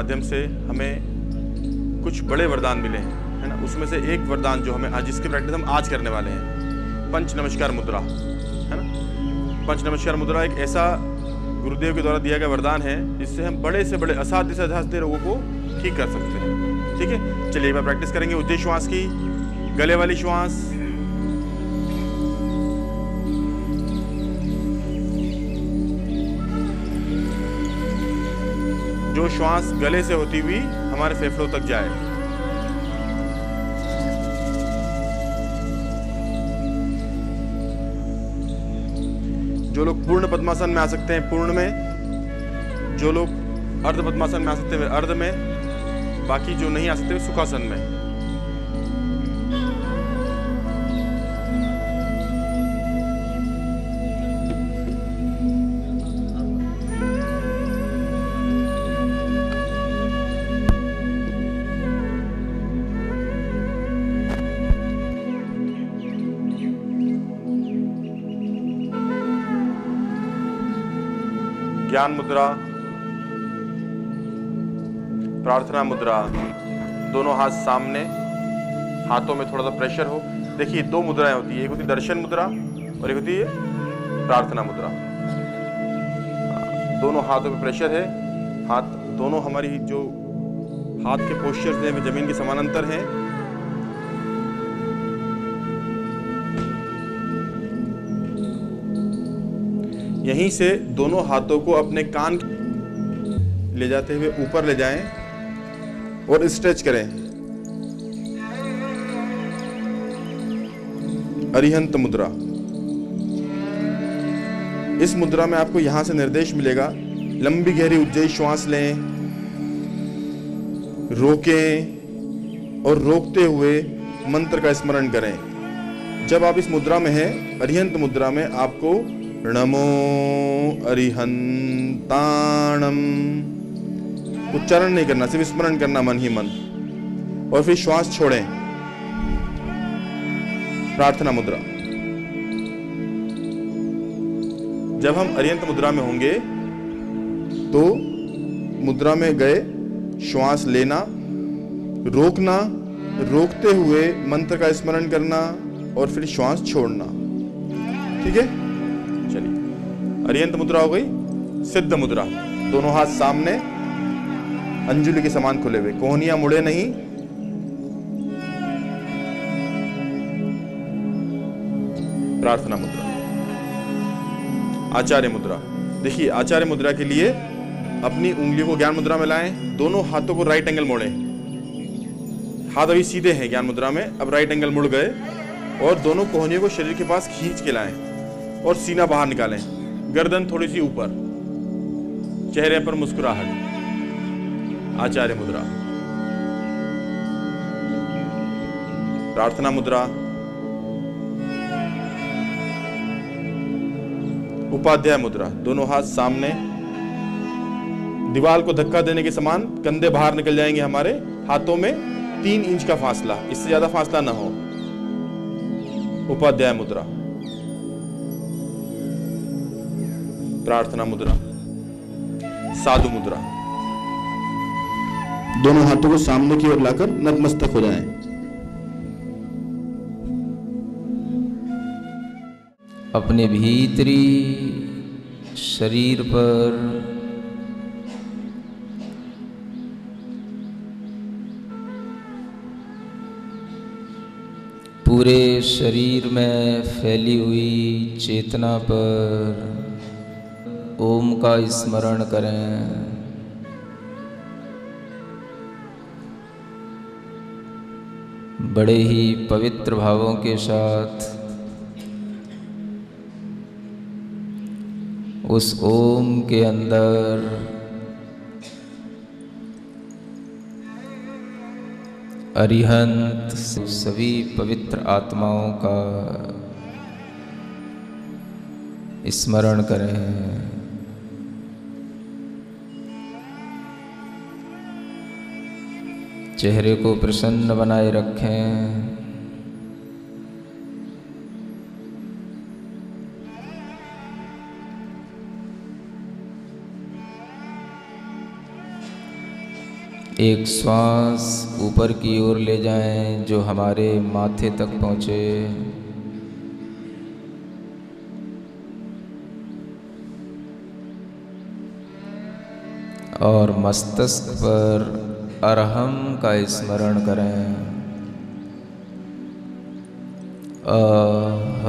माध्यम से हमें कुछ बड़े वरदान मिले हैं, है ना। उसमें से एक वरदान जो हमें आज, जिसकी प्रैक्टिस हम आज करने वाले हैं, पंच नमस्कार मुद्रा, है ना। पंच नमस्कार मुद्रा एक ऐसा गुरुदेव के द्वारा दिया गया वरदान है जिससे हम बड़े से बड़े असाध्य से असाध्य रोगों को ठीक कर सकते हैं। ठीक है, चलिए एक बार प्रैक्टिस करेंगे। उद्देश्य श्वास की, गले वाली श्वास, जो श्वास गले से होती हुई हमारे फेफड़ों तक जाए। जो लोग पूर्ण पद्मासन में आ सकते हैं पूर्ण में, जो लोग अर्ध पद्मासन में आ सकते हैं अर्ध में, बाकी जो नहीं आ सकते सुखासन में। ज्ञान मुद्रा, प्रार्थना मुद्रा, दोनों हाथ सामने, हाथों में थोड़ा सा प्रेशर हो। देखिए दो मुद्राएं होती है, एक होती है दर्शन मुद्रा और एक होती है प्रार्थना मुद्रा। दोनों हाथों पे प्रेशर है, हाथ दोनों हमारी जो हाथ के पोस्चर्स हैं वे जमीन के समानांतर हैं। यहीं से दोनों हाथों को अपने कान ले जाते हुए ऊपर ले जाएं और स्ट्रेच करें। अरिहंत मुद्रा। इस मुद्रा में आपको यहां से निर्देश मिलेगा, लंबी गहरी उज्जयी श्वास लें, रोकें और रोकते हुए मंत्र का स्मरण करें। जब आप इस मुद्रा में हैं, अरिहंत मुद्रा में, आपको नमो अरिहंताणम उच्चारण नहीं करना, सिर्फ स्मरण करना मन ही मन, और फिर श्वास छोड़ें। प्रार्थना मुद्रा। जब हम अरिहंत मुद्रा में होंगे तो मुद्रा में गए, श्वास लेना, रोकना, रोकते हुए मंत्र का स्मरण करना और फिर श्वास छोड़ना। ठीक है, चलिए। अरिहंत मुद्रा हो गई। सिद्ध मुद्रा, दोनों हाथ सामने, अंजुलि के समान खुले हुए, कोहनियां मुड़े नहीं। प्रार्थना मुद्रा। आचार्य मुद्रा। देखिए आचार्य मुद्रा के लिए अपनी उंगलियों को ज्ञान मुद्रा में लाएं, दोनों हाथों को राइट एंगल मोड़ें। हाथ अभी सीधे हैं ज्ञान मुद्रा में, अब राइट एंगल मुड़ गए और दोनों कोहनियों को शरीर के पास खींच के लाएं और सीना बाहर निकालें, गर्दन थोड़ी सी ऊपर, चेहरे पर मुस्कुराहट। आचार्य मुद्रा। प्रार्थना मुद्रा। उपाध्याय मुद्रा, दोनों हाथ सामने, दीवार को धक्का देने के समान कंधे बाहर निकल जाएंगे हमारे, हाथों में 3 इंच का फासला, इससे ज्यादा फासला ना हो। उपाध्याय मुद्रा। प्रार्थना मुद्रा। साधु मुद्रा। दोनों हाथों को सामने की ओर लाकर नतमस्तक हो जाएं। अपने भीतरी शरीर पर पूरे शरीर में फैली हुई चेतना पर ओम का स्मरण करें। बड़े ही पवित्र भावों के साथ उस ओम के अंदर अरिहंत सभी पवित्र आत्माओं का स्मरण करें। चेहरे को प्रसन्न बनाए रखें। एक श्वास ऊपर की ओर ले जाएं जो हमारे माथे तक पहुँचे। और मस्तिष्क पर अरहम का स्मरण करें। अह,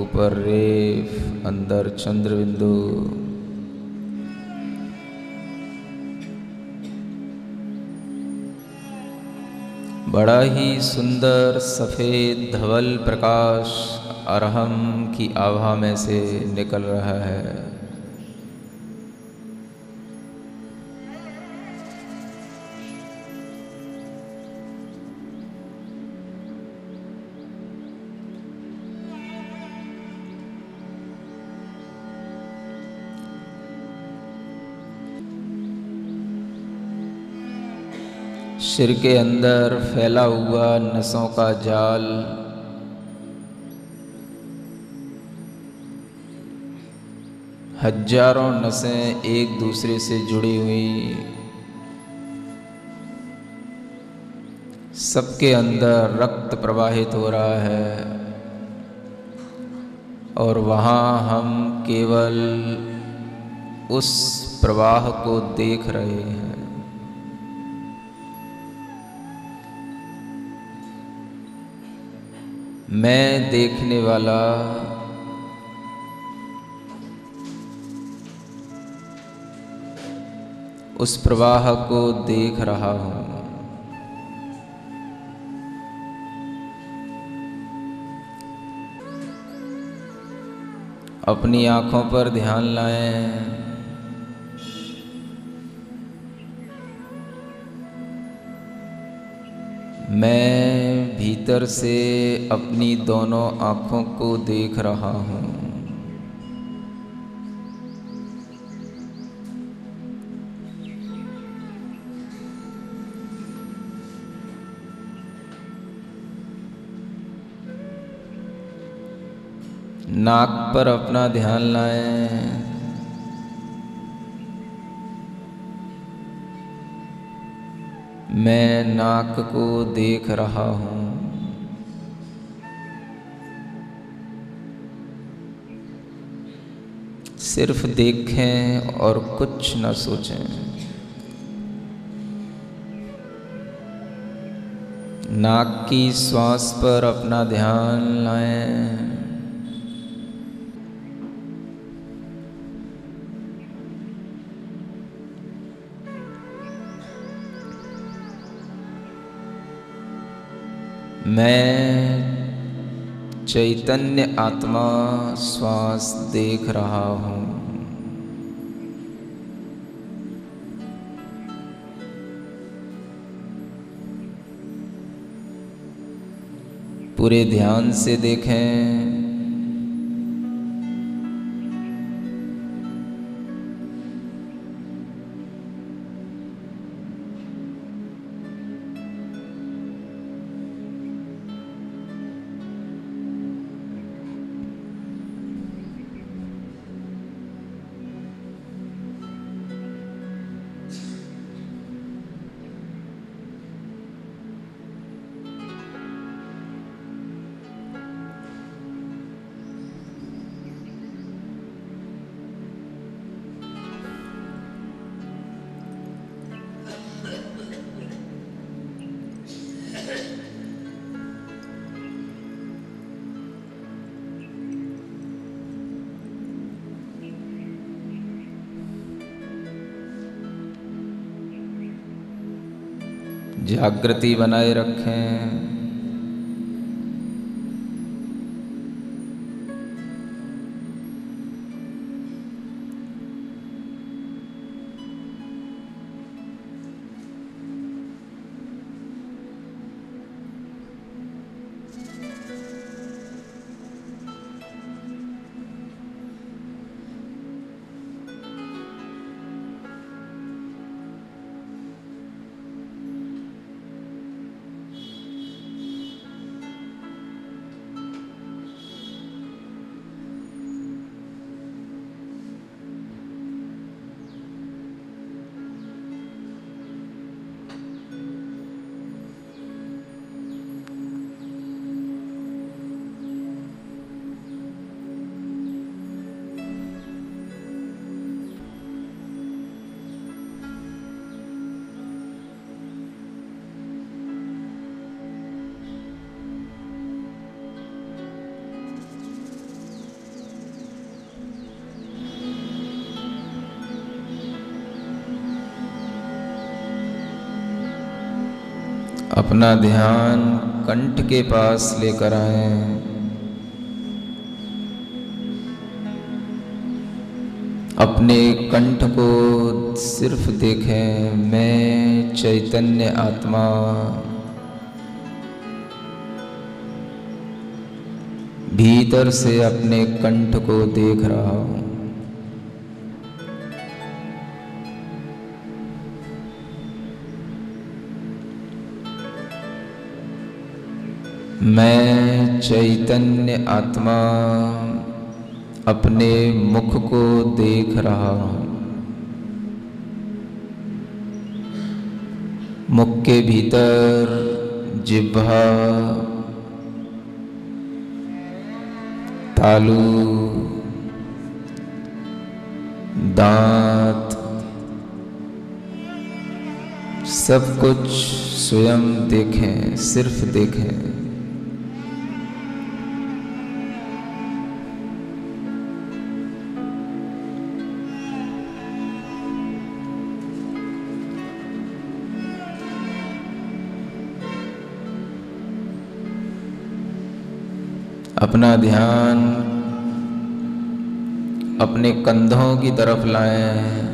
ऊपर रेफ, अंदर चंद्र बिंदु। बड़ा ही सुंदर सफ़ेद धवल प्रकाश अरहम की आभा में से निकल रहा है। सिर के अंदर फैला हुआ नसों का जाल हजारों नसें एक दूसरे से जुड़ी हुई, सबके अंदर रक्त प्रवाहित हो रहा है। और वहाँ हम केवल उस प्रवाह को देख रहे हैं। मैं देखने वाला उस प्रवाह को देख रहा हूँ। अपनी आँखों पर ध्यान लाएं। मैं भीतर से अपनी दोनों आँखों को देख रहा हूँ। नाक पर अपना ध्यान लाएं। मैं नाक को देख रहा हूँ। सिर्फ देखें और कुछ न सोचें। नाक की श्वास पर अपना ध्यान लाएं। मैं चैतन्य आत्मा श्वास देख रहा हूँ। पूरे ध्यान से देखें। जागृति बनाए रखें। अपना ध्यान कंठ के पास लेकर आए। अपने कंठ को सिर्फ देखें। मैं चैतन्य आत्मा भीतर से अपने कंठ को देख रहा हूँ। मैं चैतन्य आत्मा अपने मुख को देख रहा हूँ। मुख के भीतर जिह्वा, तालू, दांत, सब कुछ स्वयं देखें, सिर्फ देखें। अपना ध्यान अपने कंधों की तरफ लाएं।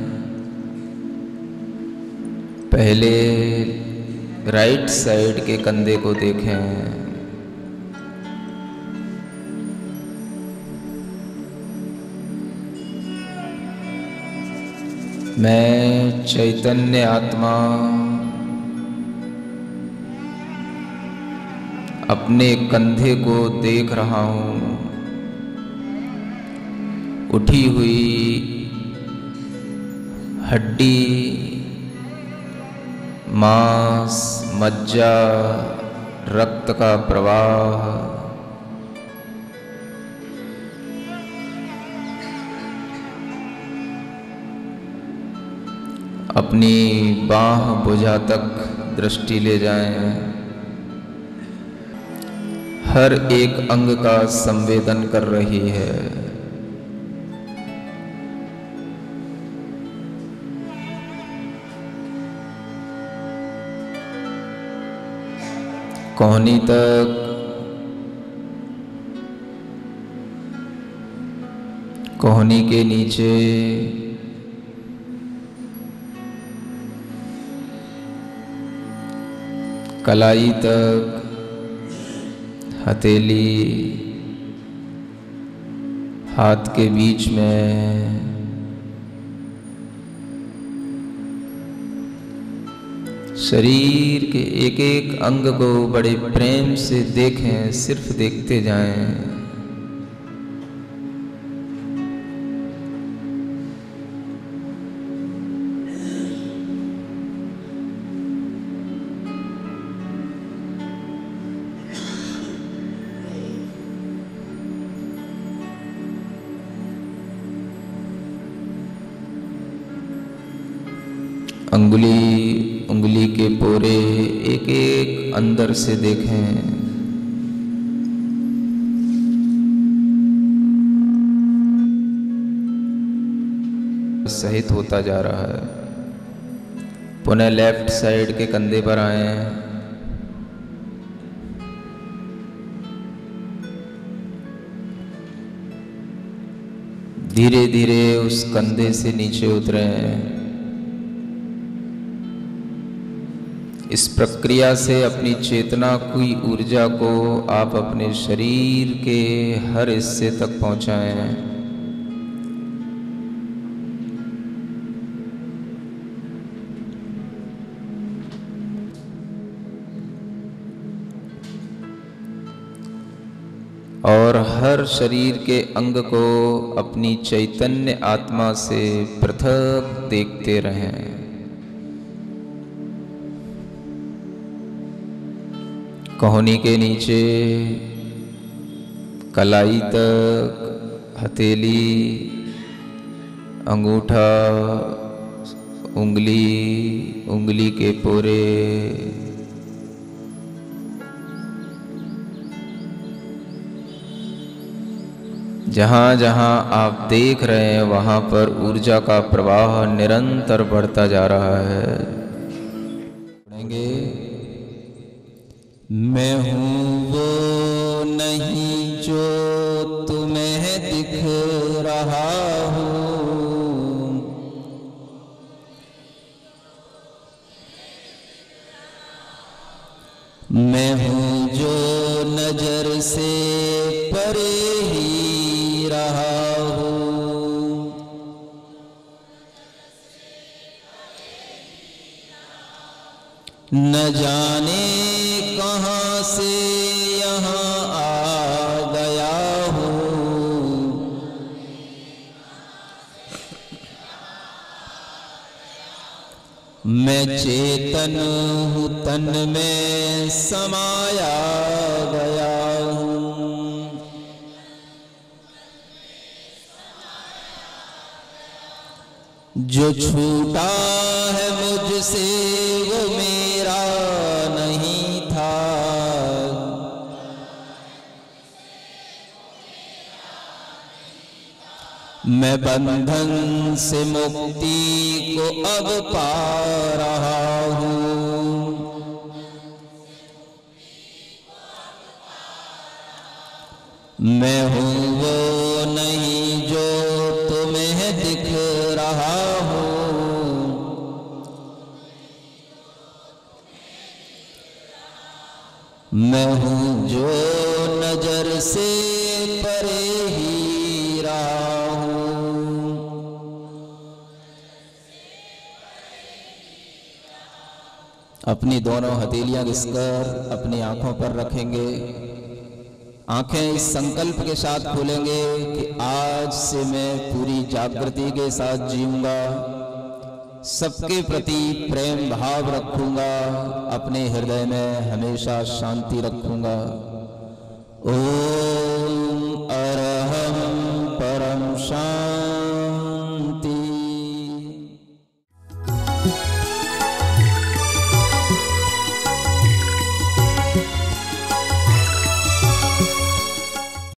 पहले राइट साइड के कंधे को देखें। मैं चैतन्य आत्मा अपने कंधे को देख रहा हूँ। उठी हुई हड्डी, मांस, मज्जा, रक्त का प्रवाह, अपनी बाह भुजा तक दृष्टि ले जाएं। हर एक अंग का संवेदन कर रही है। कोहनी तक, कोहनी के नीचे, कलाई तक, हथेली, हाथ के बीच में, शरीर के एक एक अंग को बड़े प्रेम से देखें, सिर्फ देखते जाएं। अंगुली उंगली के पोरे एक एक अंदर से देखें। सहित होता जा रहा है। पुनः लेफ्ट साइड के कंधे पर आए। धीरे धीरे उस कंधे से नीचे उतरे। इस प्रक्रिया से अपनी चेतना की ऊर्जा को आप अपने शरीर के हर हिस्से तक पहुंचाएं। और हर शरीर के अंग को अपनी चैतन्य आत्मा से पृथक देखते रहें। कोहनी के नीचे, कलाई तक, हथेली, अंगूठा, उंगली, उंगली के पोरे, जहाँ जहाँ आप देख रहे हैं वहाँ पर ऊर्जा का प्रवाह निरंतर बढ़ता जा रहा है। मैं हूँ वो नहीं जो तुम्हें दिख रहा हूँ, मैं हूँ जो नजर से परे ही रहा हूँ। न जाने कहाँ से यहाँ आ गया हूँ, मैं चेतन हूँ तन में समाया गया हूँ। जो छूटा है मुझसे वो मेरा नहीं था, मैं बंधन से मुक्ति को अब पा रहा हूँ। मैं हूँ वो नहीं जो तुम्हें दिख रहा हूँ, मैं हूँ जो नजर से परे ही रहा हूँ। अपनी दोनों हथेलियां घिसकर अपनी आंखों पर रखेंगे। आंखें इस संकल्प के साथ खोलेंगे कि आज से मैं पूरी जागृति के साथ जीऊंगा, सबके प्रति प्रेम भाव रखूंगा, अपने हृदय में हमेशा शांति रखूंगा। ओम